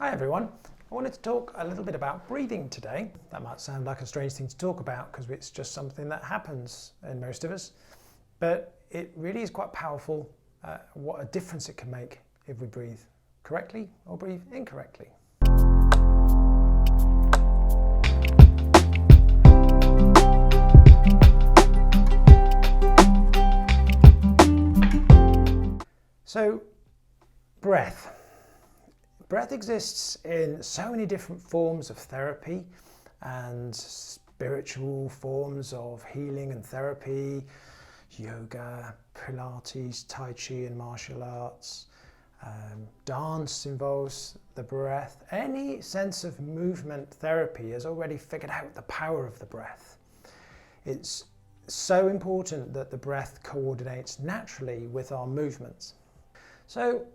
Hi everyone, I wanted to talk a little bit about breathing today. That might sound like a strange thing to talk about because it's just something that happens in most of us, but it really is quite powerful what a difference it can make if we breathe correctly or breathe incorrectly. So, breath. Breath exists in so many different forms of therapy and spiritual forms of healing and therapy, yoga, Pilates, Tai Chi and martial arts. Dance involves the breath. Any sense of movement therapy has already figured out the power of the breath. It's so important that the breath coordinates naturally with our movements. So,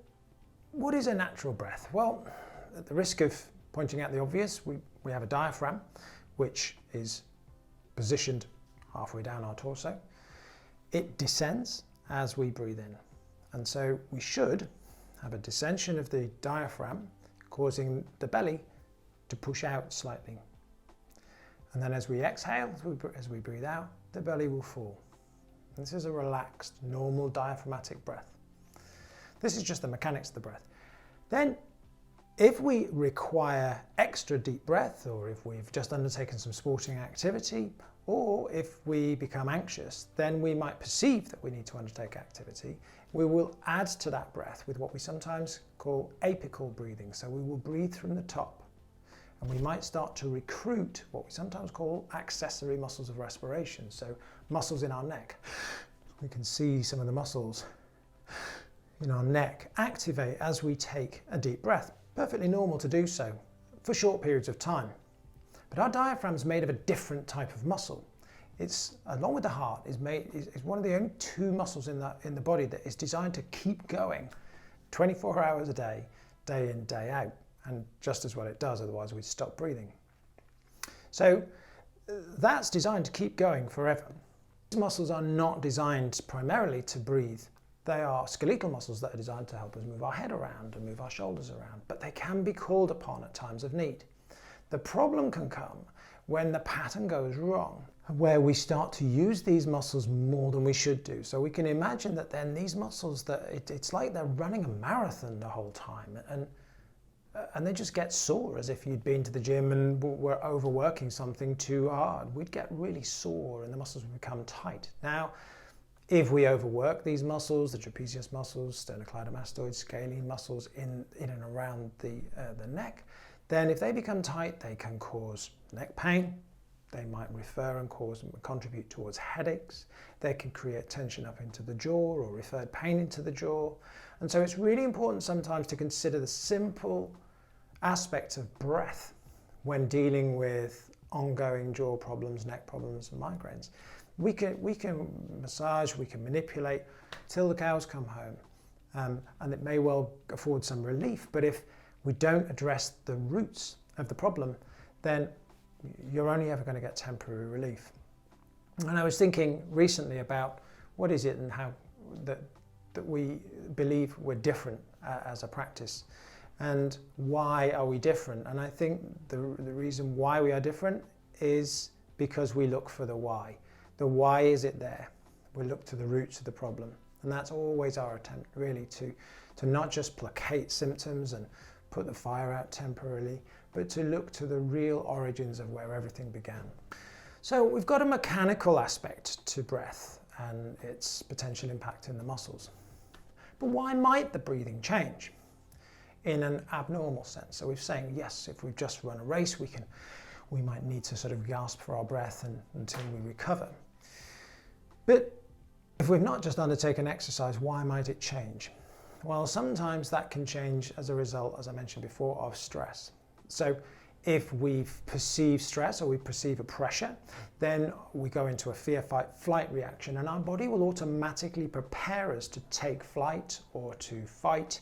what is a natural breath? Well, at the risk of pointing out the obvious, we have a diaphragm which is positioned halfway down our torso. It descends as we breathe in, and so we should have a descension of the diaphragm causing the belly to push out slightly. And then as we exhale, as we breathe out, the belly will fall. This is a relaxed, normal diaphragmatic breath. This is just the mechanics of the breath. Then, if we require extra deep breath, or if we've just undertaken some sporting activity, or if we become anxious, then we might perceive that we need to undertake activity. We will add to that breath with what we sometimes call apical breathing. So we will breathe from the top, and we might start to recruit what we sometimes call accessory muscles of respiration. So muscles in our neck. We can see some of the muscles in our neck activate as we take a deep breath. Perfectly normal to do so for short periods of time. But our diaphragm is made of a different type of muscle. It's, along with the heart, is one of the only two muscles in the body that is designed to keep going 24 hours a day, day in, day out. And just as well it does, otherwise we'd stop breathing. So that's designed to keep going forever. These muscles are not designed primarily to breathe. They are skeletal muscles that are designed to help us move our head around and move our shoulders around, but they can be called upon at times of need. The problem can come when the pattern goes wrong, where we start to use these muscles more than we should do. So we can imagine that then these muscles, it's like they're running a marathon the whole time, and they just get sore, as if you'd been to the gym and were overworking something too hard. We'd get really sore and the muscles would become tight. Now, if we overwork these muscles, the trapezius muscles, sternocleidomastoid, scalene muscles in and around the neck, then if they become tight, they can cause neck pain. They might refer and contribute towards headaches. They can create tension up into the jaw or referred pain into the jaw. And so it's really important sometimes to consider the simple aspects of breath when dealing with ongoing jaw problems, neck problems, and migraines. We can massage, we can manipulate till the cows come home, and it may well afford some relief, but if we don't address the roots of the problem, then you're only ever going to get temporary relief. And I was thinking recently about what is it and how that we believe we're different as a practice, and why are we different? And I think the reason why we are different is because we look for the why. The why is it there? We look to the roots of the problem. And that's always our attempt, really, to not just placate symptoms and put the fire out temporarily, but to look to the real origins of where everything began. So we've got a mechanical aspect to breath and its potential impact in the muscles. But why might the breathing change in an abnormal sense? So we're saying, yes, if we've just run a race, we might need to sort of gasp for our breath until we recover. But if we've not just undertaken exercise, why might it change? Well, sometimes that can change as a result, as I mentioned before, of stress. So if we perceive stress or we perceive a pressure, then we go into a fear, fight, flight reaction, and our body will automatically prepare us to take flight or to fight.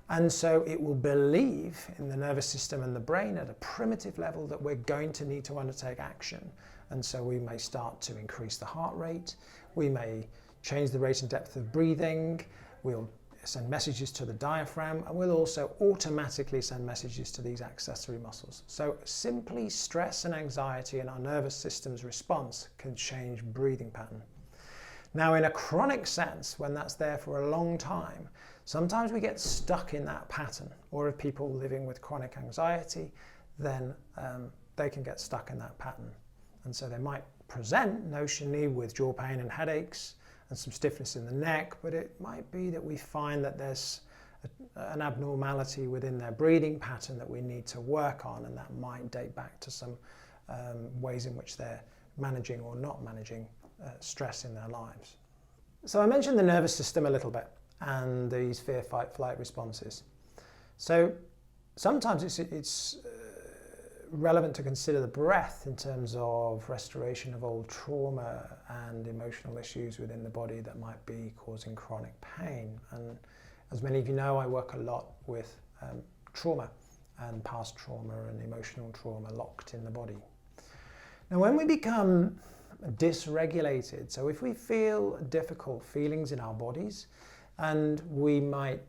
And so it will believe in the nervous system and the brain at a primitive level that we're going to need to undertake action. And so we may start to increase the heart rate, we may change the rate and depth of breathing, we'll send messages to the diaphragm, and will also automatically send messages to these accessory muscles. So simply stress and anxiety in our nervous system's response can change breathing pattern. Now, in a chronic sense, when that's there for a long time, sometimes we get stuck in that pattern. Or if people living with chronic anxiety, then they can get stuck in that pattern. And so they might present notionally with jaw pain and headaches and some stiffness in the neck, but it might be that we find that there's an abnormality within their breathing pattern that we need to work on, and that might date back to some ways in which they're managing or not managing stress in their lives. So I mentioned the nervous system a little bit and these fear, fight, flight responses. So sometimes it's relevant to consider the breath in terms of restoration of old trauma and emotional issues within the body that might be causing chronic pain. And as many of you know, I work a lot with trauma and past trauma and emotional trauma locked in the body. Now, when we become dysregulated, so if we feel difficult feelings in our bodies, and we might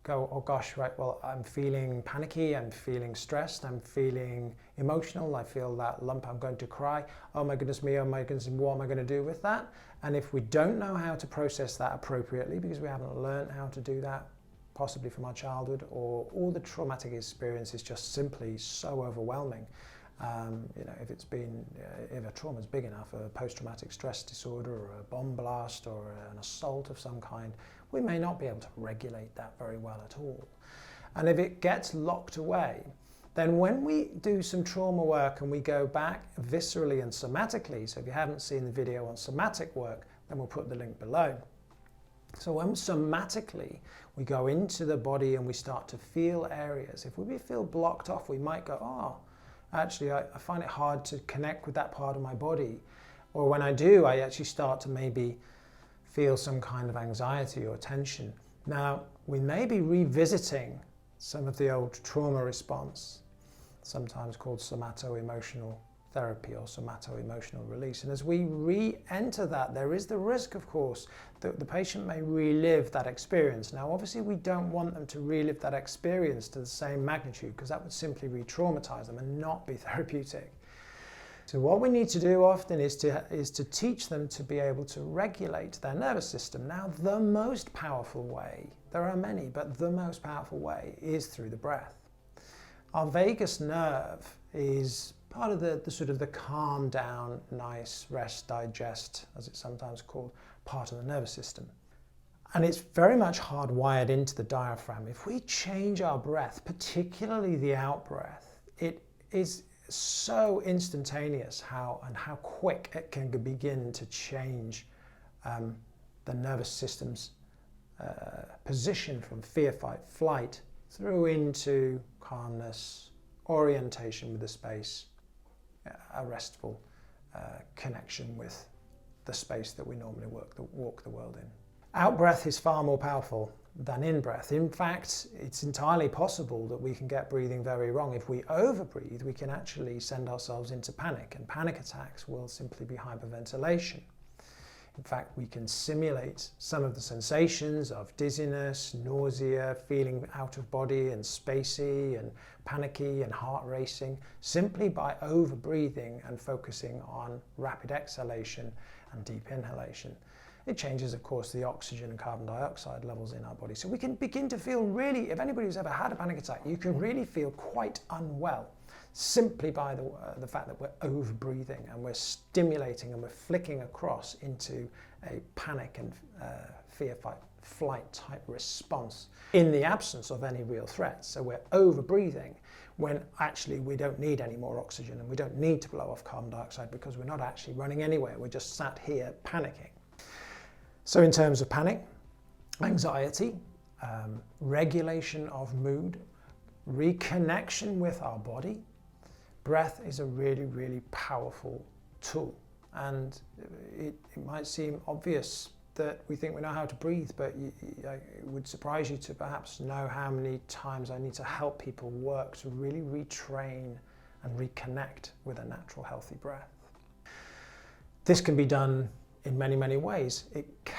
go, oh gosh, right, well, I'm feeling panicky, I'm feeling stressed, I'm feeling emotional, I feel that lump, I'm going to cry, oh my goodness me, oh my goodness, what am I going to do with that? And if we don't know how to process that appropriately, because we haven't learned how to do that, possibly from our childhood, or all the traumatic experience is just simply so overwhelming. If a trauma is big enough, a post-traumatic stress disorder or a bomb blast or an assault of some kind, we may not be able to regulate that very well at all. And if it gets locked away, then when we do some trauma work and we go back viscerally and somatically, so if you haven't seen the video on somatic work, then we'll put the link below. So when somatically we go into the body and we start to feel areas, if we feel blocked off, we might go, oh, actually, I find it hard to connect with that part of my body. Or when I do, I actually start to maybe feel some kind of anxiety or tension. Now, we may be revisiting some of the old trauma response, sometimes called somato-emotional therapy or somato-emotional release. And as we re-enter that, there is the risk, of course, that the patient may relive that experience. Now, obviously, we don't want them to relive that experience to the same magnitude, because that would simply re-traumatize them and not be therapeutic. So what we need to do often is to teach them to be able to regulate their nervous system. Now, the most powerful way, there are many, but the most powerful way is through the breath. Our vagus nerve is part of the sort of the calm down, nice, rest, digest, as it's sometimes called, part of the nervous system. And it's very much hardwired into the diaphragm. If we change our breath, particularly the out breath, it is so instantaneous how quick it can begin to change the nervous system's position from fear, fight, flight through into calmness, orientation with the space, a restful connection with the space that we normally walk the world in. Out breath is far more powerful than in breath. In fact, it's entirely possible that we can get breathing very wrong. If we overbreathe, we can actually send ourselves into panic, and panic attacks will simply be hyperventilation. In fact, we can simulate some of the sensations of dizziness, nausea, feeling out of body and spacey and panicky and heart racing simply by overbreathing and focusing on rapid exhalation and deep inhalation. It changes, of course, the oxygen and carbon dioxide levels in our body. So we can begin to feel really, if anybody who's ever had a panic attack, you can really feel quite unwell simply by the fact that we're over-breathing and we're stimulating and we're flicking across into a panic and fear, fight, flight type response in the absence of any real threat. So we're over-breathing when actually we don't need any more oxygen and we don't need to blow off carbon dioxide because we're not actually running anywhere. We're just sat here panicking. So in terms of panic, anxiety, regulation of mood, reconnection with our body, breath is a really, really powerful tool. And it might seem obvious that we think we know how to breathe, but it would surprise you to perhaps know how many times I need to help people work to really retrain and reconnect with a natural, healthy breath. This can be done in many, many ways.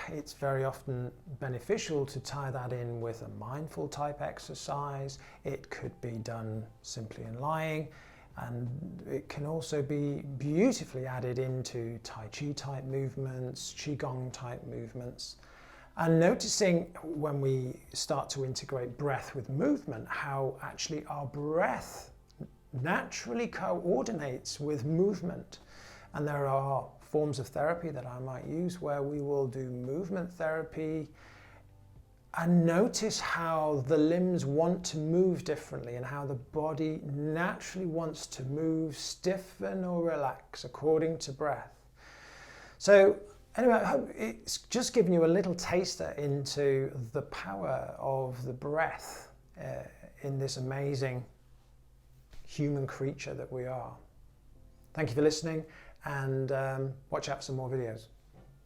It's very often beneficial to tie that in with a mindful type exercise. It could be done simply in lying, and it can also be beautifully added into Tai Chi type movements, Qigong type movements. And noticing when we start to integrate breath with movement, how actually our breath naturally coordinates with movement. And there are forms of therapy that I might use where we will do movement therapy and notice how the limbs want to move differently and how the body naturally wants to move, stiffen or relax according to breath. So anyway, I hope it's just given you a little taster into the power of the breath in this amazing human creature that we are. Thank you for listening, and watch out for some more videos.